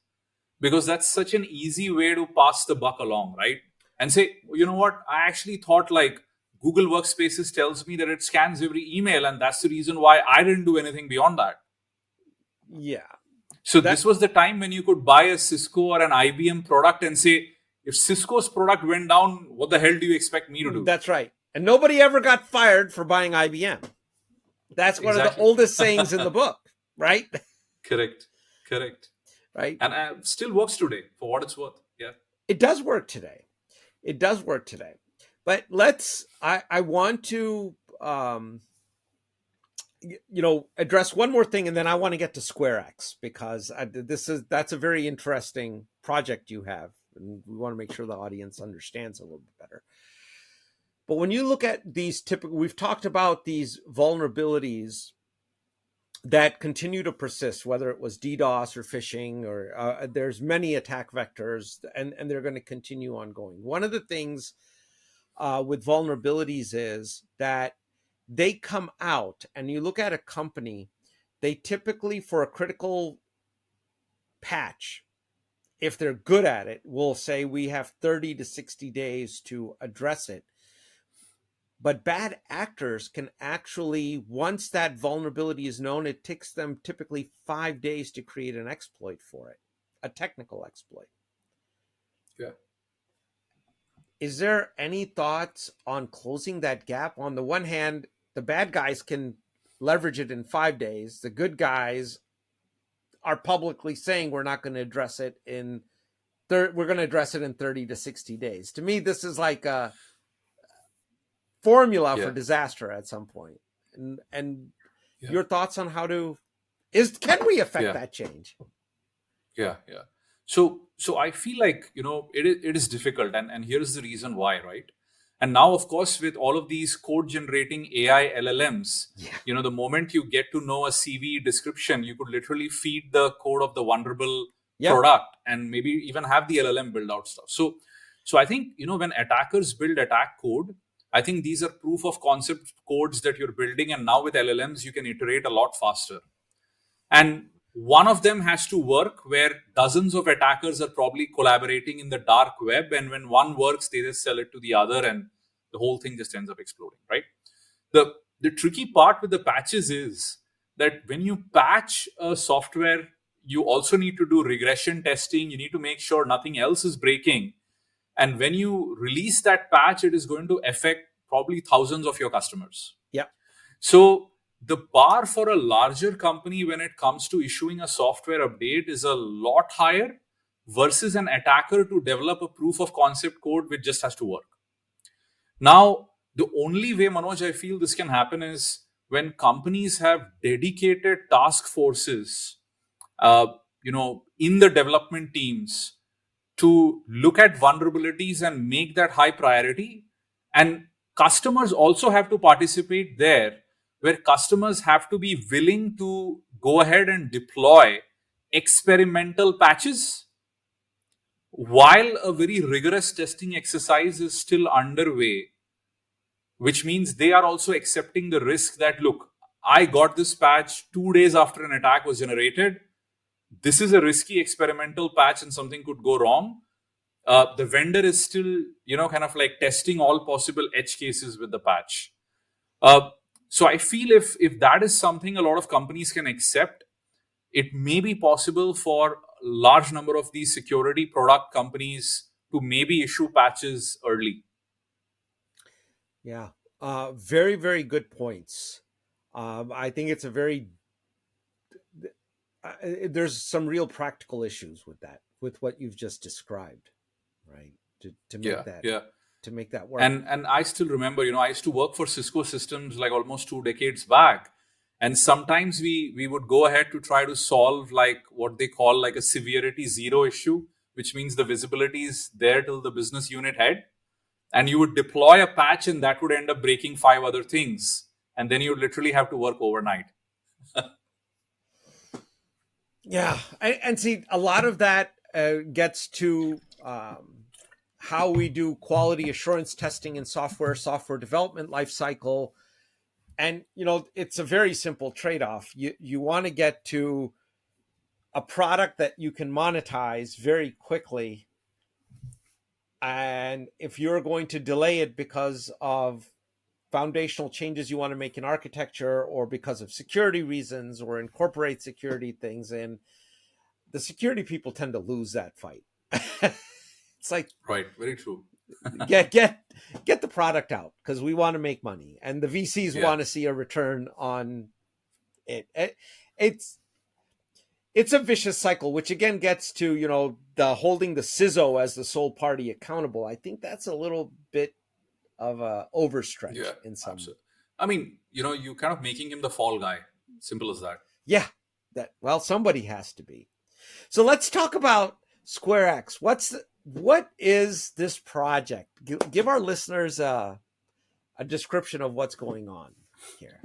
because that's such an easy way to pass the buck along, right? And say, you know what, I actually thought like Google Workspaces tells me that it scans every email, and that's the reason why I didn't do anything beyond that. Yeah. So this was the time when you could buy a Cisco or an IBM product and say, if Cisco's product went down, what the hell do you expect me to do? That's right. And nobody ever got fired for buying IBM. That's one of the oldest sayings in the book, right? Correct. Right. And still works today, for what it's worth. Yeah. It does work today. But I want to address one more thing, and then I want to get to SquareX, because that's a very interesting project you have, and we want to make sure the audience understands a little bit better. But when you look at these we've talked about these vulnerabilities that continue to persist, whether it was DDoS or phishing, or there's many attack vectors, and they're going to continue ongoing. One of the things with vulnerabilities is that they come out, and you look at a company, they typically, for a critical patch, if they're good at it, will say we have 30 to 60 days to address it. But bad actors can actually, once that vulnerability is known, it takes them typically 5 days to create an exploit for it, a technical exploit. Yeah. Is there any thoughts on closing that gap? On the one hand, the bad guys can leverage it in 5 days. The good guys are publicly saying we're not going to address it we're going to address it in 30 to 60 days. To me, this is like a formula for disaster at some point. And your thoughts on how to can we affect that change? Yeah. So I feel like, it is difficult, and here's the reason why, right? And now, of course, with all of these code generating AI LLMs, the moment you get to know a CV description, you could literally feed the code of the vulnerable product and maybe even have the LLM build out stuff. So I think, when attackers build attack code, I think these are proof of concept codes that you're building. And now with LLMs, you can iterate a lot faster. And one of them has to work where dozens of attackers are probably collaborating in the dark web. And when one works, they just sell it to the other, and the whole thing just ends up exploding, right? The tricky part with the patches is that when you patch a software, you also need to do regression testing. You need to make sure nothing else is breaking. And when you release that patch, it is going to affect probably thousands of your customers. Yeah. So the bar for a larger company when it comes to issuing a software update is a lot higher versus an attacker to develop a proof of concept code which just has to work. Now, the only way, Manoj, I feel this can happen is when companies have dedicated task forces, in the development teams to look at vulnerabilities and make that high priority. And customers also have to participate there, where customers have to be willing to go ahead and deploy experimental patches while a very rigorous testing exercise is still underway, which means they are also accepting the risk that, look, I got this patch 2 days after an attack was generated. This is a risky experimental patch and something could go wrong. The vendor is still, kind of like testing all possible edge cases with the patch. So I feel if that is something a lot of companies can accept, it may be possible for a large number of these security product companies to maybe issue patches early. Yeah. Very, very good points. I think it's there's some real practical issues with that, with what you've just described, right? To make that work. And I still remember, I used to work for Cisco Systems like almost 2 decades back. And sometimes we would go ahead to try to solve like what they call like a severity 0 issue, which means the visibility is there till the business unit head. And you would deploy a patch and that would end up breaking 5 other things. And then you literally have to work overnight. Yeah. And see, a lot of that gets to how we do quality assurance testing in software development lifecycle. And, it's a very simple trade-off. You want to get to a product that you can monetize very quickly. And if you're going to delay it because of foundational changes you want to make in architecture or because of security reasons or incorporate security things in, the security people tend to lose that fight. It's like, right, very true. get the product out because we want to make money, and the VCs want to see a return on it. It's a vicious cycle, which again gets to the holding the CISO as the sole party accountable. I think that's a little bit of a overstretch in some. Absolutely. I mean, you kind of making him the fall guy. Simple as that. Yeah, well, somebody has to be. So let's talk about SquareX. What is this project? Give our listeners a description of what's going on here.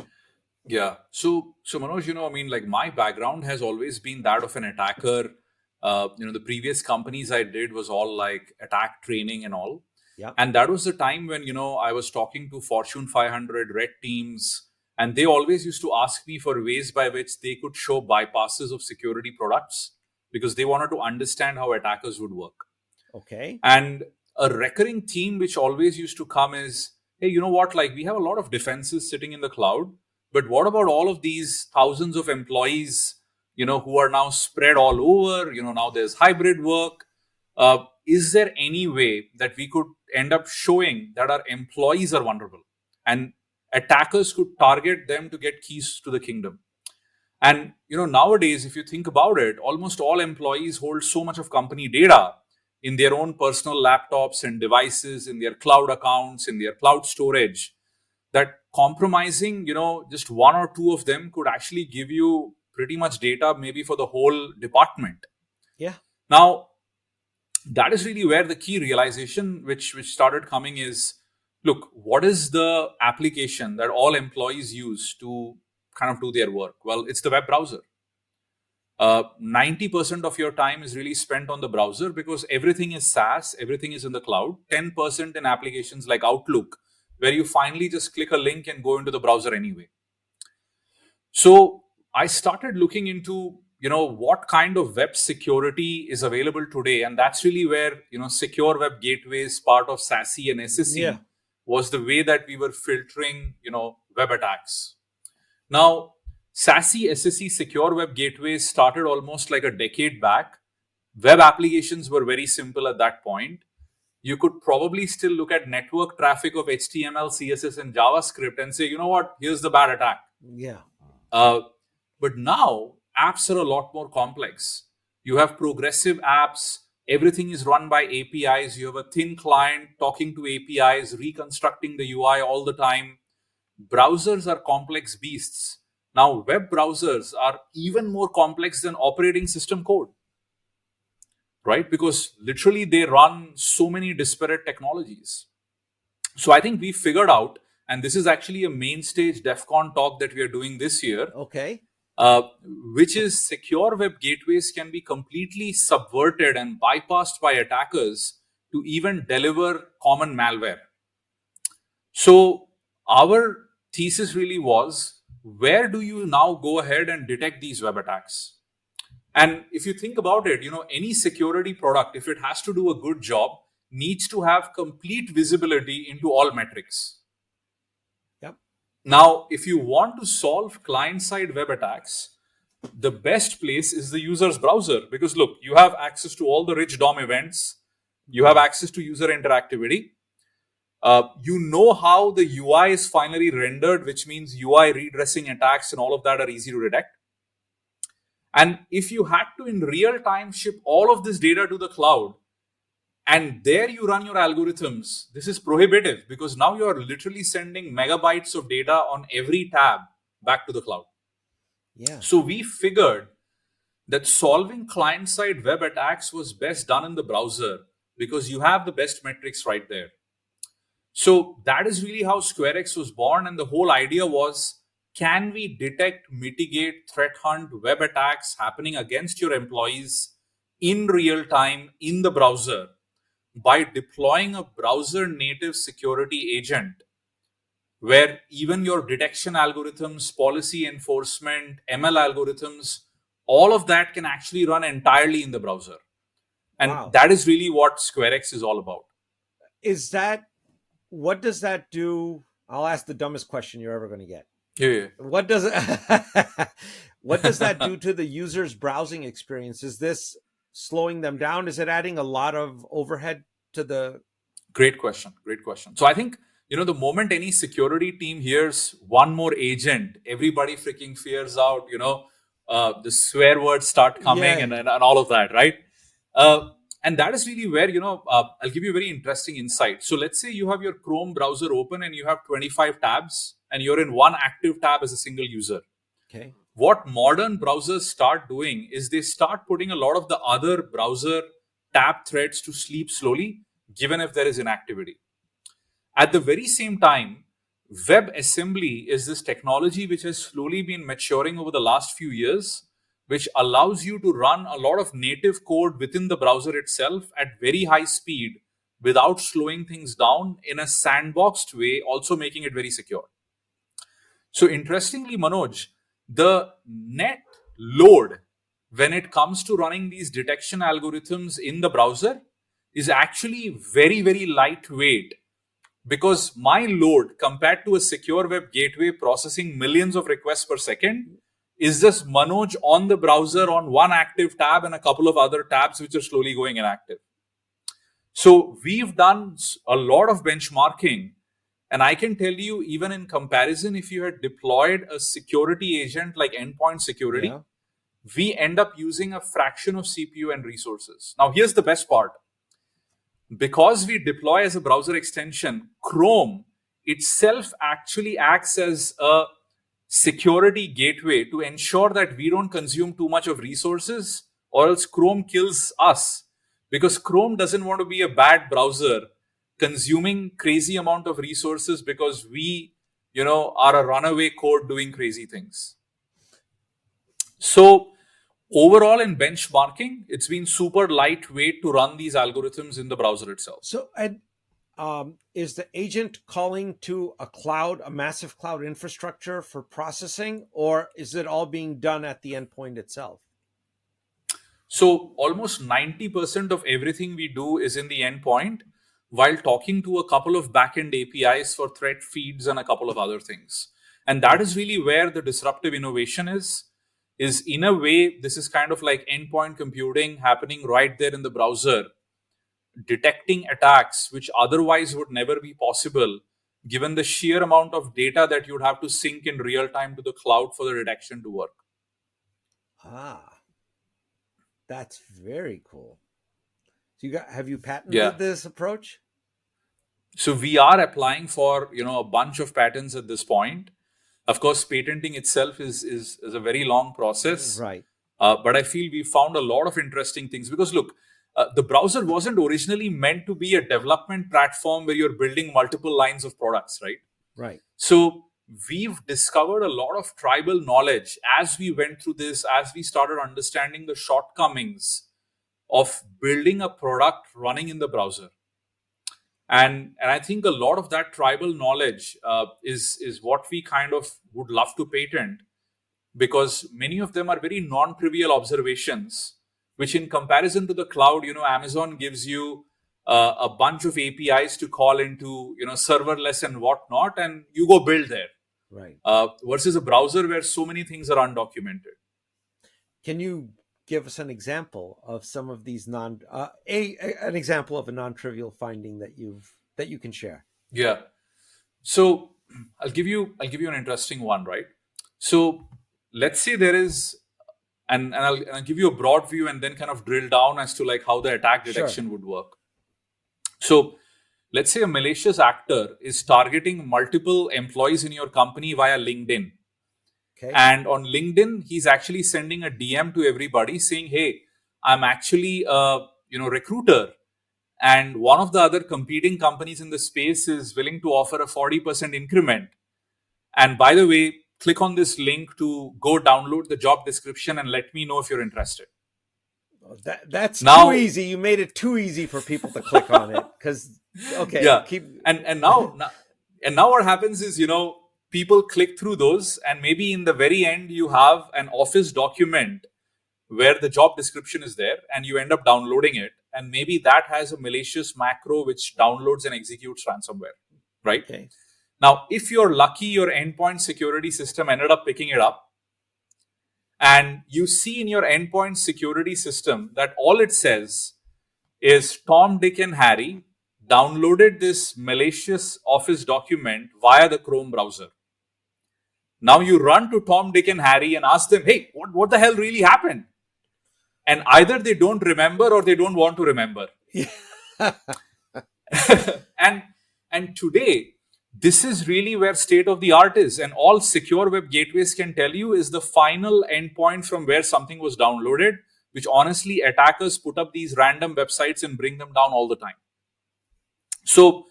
Yeah. So Manoj, like my background has always been that of an attacker. The previous companies I did was all like attack training and all. Yeah. And that was the time when, I was talking to Fortune 500 red teams, and they always used to ask me for ways by which they could show bypasses of security products because they wanted to understand how attackers would work. Okay. And a recurring theme which always used to come is, hey, you know what? Like we have a lot of defenses sitting in the cloud, but what about all of these thousands of employees, who are now spread all over? Now there's hybrid work. Is there any way that we could end up showing that our employees are vulnerable and attackers could target them to get keys to the kingdom? And, nowadays, if you think about it, almost all employees hold so much of company data in their own personal laptops and devices, in their cloud accounts, in their cloud storage, that compromising, just 1 or 2 of them could actually give you pretty much data maybe for the whole department. Yeah. Now, that is really where the key realization which started coming is, look, what is the application that all employees use to kind of do their work? Well, it's the web browser. 90% of your time is really spent on the browser because everything is SaaS, everything is in the cloud. 10% in applications like Outlook, where you finally just click a link and go into the browser anyway. So I started looking into, what kind of web security is available today. And that's really where, secure web gateways, part of SASE and SSE was the way that we were filtering, web attacks. Now, SASE, SSE, secure web gateways started almost like a decade back. Web applications were very simple at that point. You could probably still look at network traffic of HTML, CSS, and JavaScript and say, you know what, here's the bad attack. Yeah. But now, apps are a lot more complex. You have progressive apps. Everything is run by APIs. You have a thin client talking to APIs, reconstructing the UI all the time. Browsers are complex beasts. Now, web browsers are even more complex than operating system code, right? Because literally they run so many disparate technologies. So I think we figured out and this is actually a main stage DEFCON talk that we are doing this year. Okay. Which is secure web gateways can be completely subverted and bypassed by attackers to even deliver common malware. So our thesis really was, where do you now go ahead and detect these web attacks? And if you think about it, any security product, if it has to do a good job, needs to have complete visibility into all metrics. Yep. Now, if you want to solve client-side web attacks, the best place is the user's browser, because look, you have access to all the rich DOM events, you have access to user interactivity, you know how the UI is finally rendered, which means UI redressing attacks and all of that are easy to detect. And if you had to in real time ship all of this data to the cloud, and there you run your algorithms, this is prohibitive, because now you are literally sending megabytes of data on every tab back to the cloud. Yeah. So we figured that solving client-side web attacks was best done in the browser, because you have the best metrics right there. So that is really how SquareX was born. And the whole idea was, can we detect, mitigate, threat hunt web attacks happening against your employees in real time in the browser by deploying a browser native security agent where even your detection algorithms, policy enforcement, ML algorithms, all of that can actually run entirely in the browser. And that is really what SquareX is all about. What does that do? I'll ask the dumbest question you're ever going to get. Yeah. What does that do to the user's browsing experience? Is this slowing them down? Is it adding a lot of overhead to the... Great question. So I think, the moment any security team hears one more agent, everybody freaking fears out, the swear words start coming and all of that, right? And that is really where, I'll give you a very interesting insight. So let's say you have your Chrome browser open and you have 25 tabs and you're in one active tab as a single user. Okay. What modern browsers start doing is they start putting a lot of the other browser tab threads to sleep slowly, given if there is inactivity. At the very same time, WebAssembly is this technology which has slowly been maturing over the last few years, which allows you to run a lot of native code within the browser itself at very high speed without slowing things down in a sandboxed way, also making it very secure. So interestingly, Manoj, the net load when it comes to running these detection algorithms in the browser is actually very, very lightweight, because my load compared to a secure web gateway processing millions of requests per second is just Manoj on the browser on one active tab and a couple of other tabs which are slowly going inactive. So we've done a lot of benchmarking, and I can tell you, even in comparison, if you had deployed a security agent like endpoint security, we end up using a fraction of CPU and resources. Now, here's the best part. Because we deploy as a browser extension, Chrome itself actually acts as a security gateway to ensure that we don't consume too much of resources, or else Chrome kills us, because Chrome doesn't want to be a bad browser consuming crazy amount of resources because we, are a runaway code doing crazy things. So overall, in benchmarking, it's been super lightweight to run these algorithms in the browser itself. So, is the agent calling to a massive cloud infrastructure for processing, or is it all being done at the endpoint itself? So almost 90% of everything we do is in the endpoint, while talking to a couple of backend APIs for threat feeds and a couple of other things. And that is really where the disruptive innovation is in a way, this is kind of like endpoint computing happening right there in the browser, detecting attacks which otherwise would never be possible, given the sheer amount of data that you'd have to sync in real time to the cloud for the detection to work. That's very cool. So have you patented this approach? So we are applying for, a bunch of patents at this point. Of course, patenting itself is a very long process. Right. But I feel we found a lot of interesting things, because look, the browser wasn't originally meant to be a development platform where you're building multiple lines of products, right? Right. So we've discovered a lot of tribal knowledge as we went through this, as we started understanding the shortcomings of building a product running in the browser. And I think a lot of that tribal knowledge is what we kind of would love to patent, because many of them are very non-trivial observations, which in comparison to the cloud, Amazon gives you a bunch of APIs to call into, serverless and whatnot, and you go build there. Right. Versus a browser where so many things are undocumented. Can you give us an example of some of these an example of a non-trivial finding that you can share? Yeah. So I'll give you an interesting one, right? So let's say there is, and I'll give you a broad view and then kind of drill down as to like how the attack detection would work. So let's say a malicious actor is targeting multiple employees in your company via LinkedIn. Okay. And on LinkedIn, he's actually sending a DM to everybody saying, hey, I'm actually a recruiter. And one of the other competing companies in the space is willing to offer a 40% increment. And by the way, click on this link to go download the job description and let me know if you're interested. That's now, too easy. You made it too easy for people to click on it. Because and now what happens is, people click through those, and maybe in the very end you have an Office document where the job description is there, and you end up downloading it, and maybe that has a malicious macro which downloads and executes ransomware, right? Okay. Now, if you're lucky, your endpoint security system ended up picking it up, and you see in your endpoint security system that all it says is Tom, Dick, and Harry downloaded this malicious Office document via the Chrome browser. Now you run to Tom, Dick, and Harry and ask them, hey, what the hell really happened? And either they don't remember or they don't want to remember. And today, this is really where state of the art is. And all secure web gateways can tell you is the final endpoint from where something was downloaded, which honestly attackers put up these random websites and bring them down all the time. So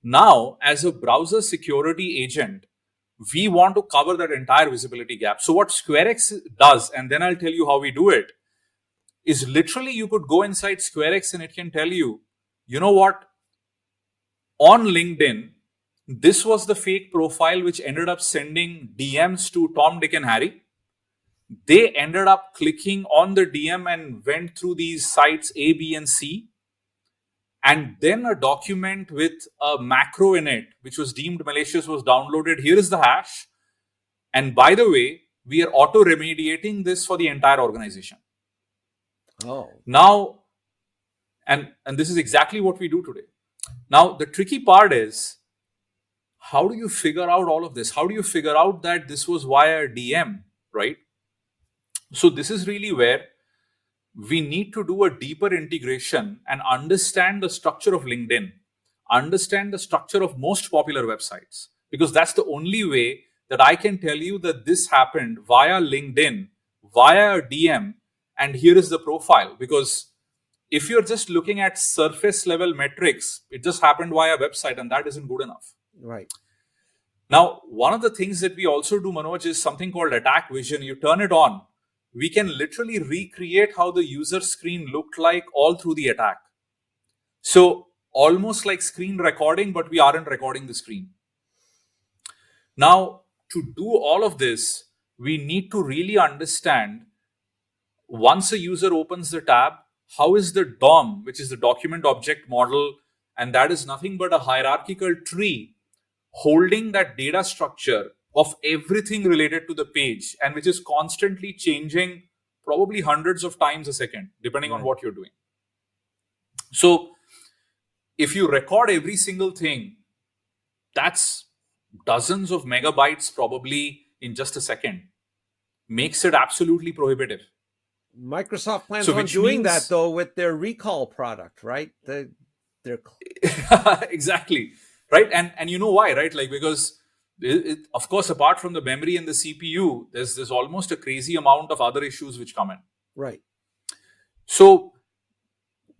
now, as a browser security agent, we want to cover that entire visibility gap. So what SquareX does, and then I'll tell you how we do it, is literally you could go inside SquareX and it can tell you, you know what, on LinkedIn, this was the fake profile which ended up sending DMs to Tom, Dick, and Harry. They ended up clicking on the DM and went through these sites A, B, and C. And then a document with a macro in it, which was deemed malicious, was downloaded. Here is the hash. And by the way, we are auto-remediating this for the entire organization. Oh. Now, and this is exactly what we do today. Now, the tricky part is, how do you figure out all of this? How do you figure out that this was via DM, right? So this is really where we need to do a deeper integration and understand the structure of LinkedIn, understand the structure of most popular websites, because that's the only way that I can tell you that this happened via LinkedIn, via a DM, and here is the profile. Because if you're just looking at surface level metrics, it just happened via a website, and that isn't good enough. Right. Now, one of the things that we also do, Manoj, is something called attack vision. You turn it on, we can literally recreate how the user screen looked like all through the attack. So almost like screen recording, but we aren't recording the screen. Now, to do all of this, we need to really understand, once a user opens the tab, how is the DOM, which is the document object model, and that is nothing but a hierarchical tree holding that data structure of everything related to the page, and which is constantly changing probably hundreds of times a second, depending on what you're doing. So if you record every single thing, that's dozens of megabytes probably in just a second. Makes it absolutely prohibitive. Microsoft plans on doing that, though, with their recall product, right? They're exactly. Right. And you know why, right? Like, because of course, apart from the memory and the CPU, there's almost a crazy amount of other issues which come in. Right. So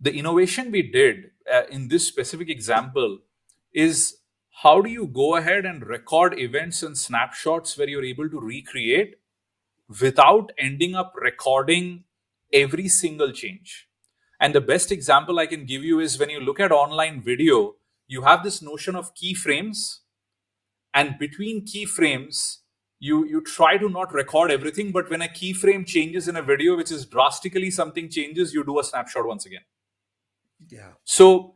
the innovation we did in this specific example is how do you go ahead and record events and snapshots where you're able to recreate without ending up recording every single change? And the best example I can give you is when you look at online video, you have this notion of keyframes, and between keyframes, you try to not record everything, but when a keyframe changes in a video, which is drastically something changes, you do a snapshot once again. Yeah. So,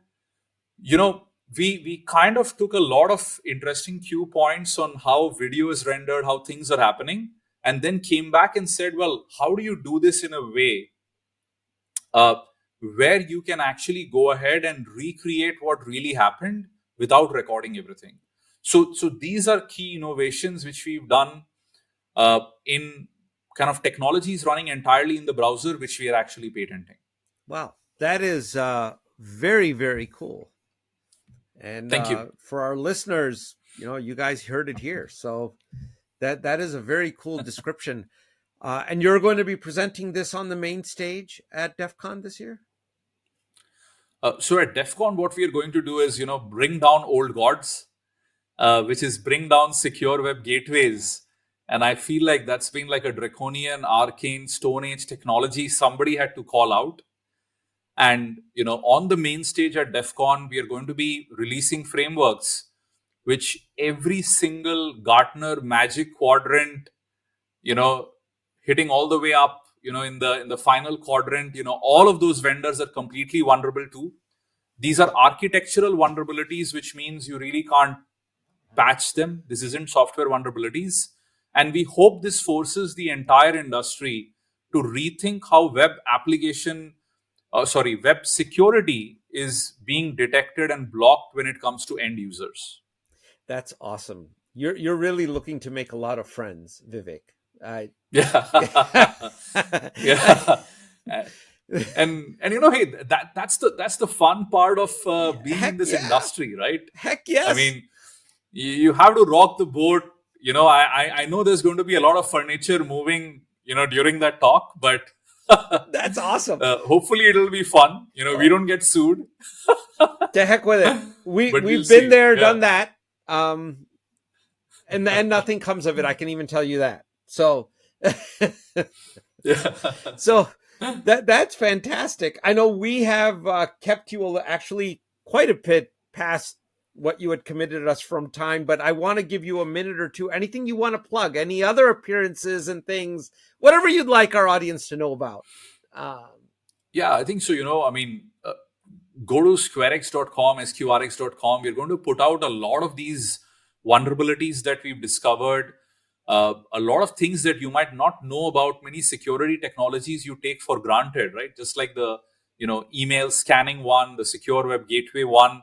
we kind of took a lot of interesting cue points on how video is rendered, how things are happening, and then came back and said, well, how do you do this in a way where you can actually go ahead and recreate what really happened without recording everything? So these are key innovations which we've done in kind of technologies running entirely in the browser, which we are actually patenting. Wow, that is very, very cool. And Thank you. For our listeners, you guys heard it here. So that is a very cool description. And you're going to be presenting this on the main stage at DEF CON this year? So at DEF CON, what we are going to do is, bring down old gods, which is bring down secure web gateways. And I feel like that's been like a draconian, arcane, Stone Age technology somebody had to call out. And, on the main stage at DEF CON, we are going to be releasing frameworks which every single Gartner Magic Quadrant, hitting all the way up, in the final quadrant, all of those vendors are completely vulnerable too. These are architectural vulnerabilities, which means you really can't patch them. This isn't software vulnerabilities. And we hope this forces the entire industry to rethink how web security is being detected and blocked when it comes to end users. That's awesome. You're really looking to make a lot of friends, Vivek. Yeah. Yeah. And hey, that's the fun part of being in this industry, right? Heck yes. I mean, you have to rock the boat. I know there's going to be a lot of furniture moving, during that talk, but that's awesome. Hopefully it'll be fun. We don't get sued. To heck with it. We've been there, done that. And nothing comes of it. I can even tell you that. So, yeah. So that's fantastic. I know we have kept you actually quite a bit past what you had committed us from time, but I want to give you a minute or two. Anything you want to plug, any other appearances and things, whatever you'd like our audience to know about. Yeah, I think so. Go to SquareX.com, SQRX.com. We're going to put out a lot of these vulnerabilities that we've discovered. A lot of things that you might not know about. Many security technologies you take for granted, right? Just like the, email scanning one, the secure web gateway one.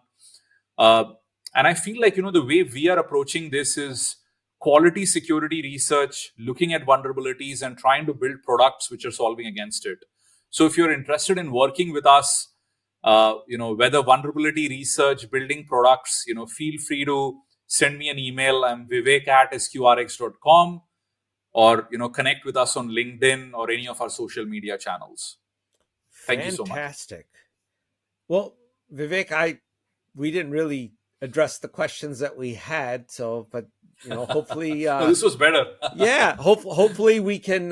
And I feel like, the way we are approaching this is quality security research, looking at vulnerabilities and trying to build products which are solving against it. So if you're interested in working with us, whether vulnerability research, building products, feel free to send me an email. I'm vivek@sqrx.com, or, connect with us on LinkedIn or any of our social media channels. Thank you so much. Fantastic. Well, Vivek, we didn't really address the questions that we had. But hopefully, no, this was better. Yeah. Hopefully we can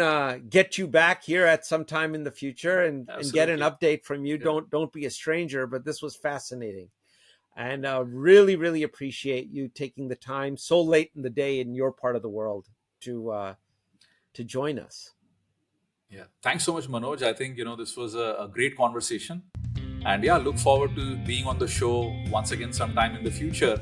get you back here at some time in the future and get an update from you. Yeah. Don't be a stranger, but this was fascinating. And really, really appreciate you taking the time so late in the day in your part of the world to join us. Yeah. Thanks so much, Manoj. I think, this was a great conversation. And yeah, look forward to being on the show once again sometime in the future.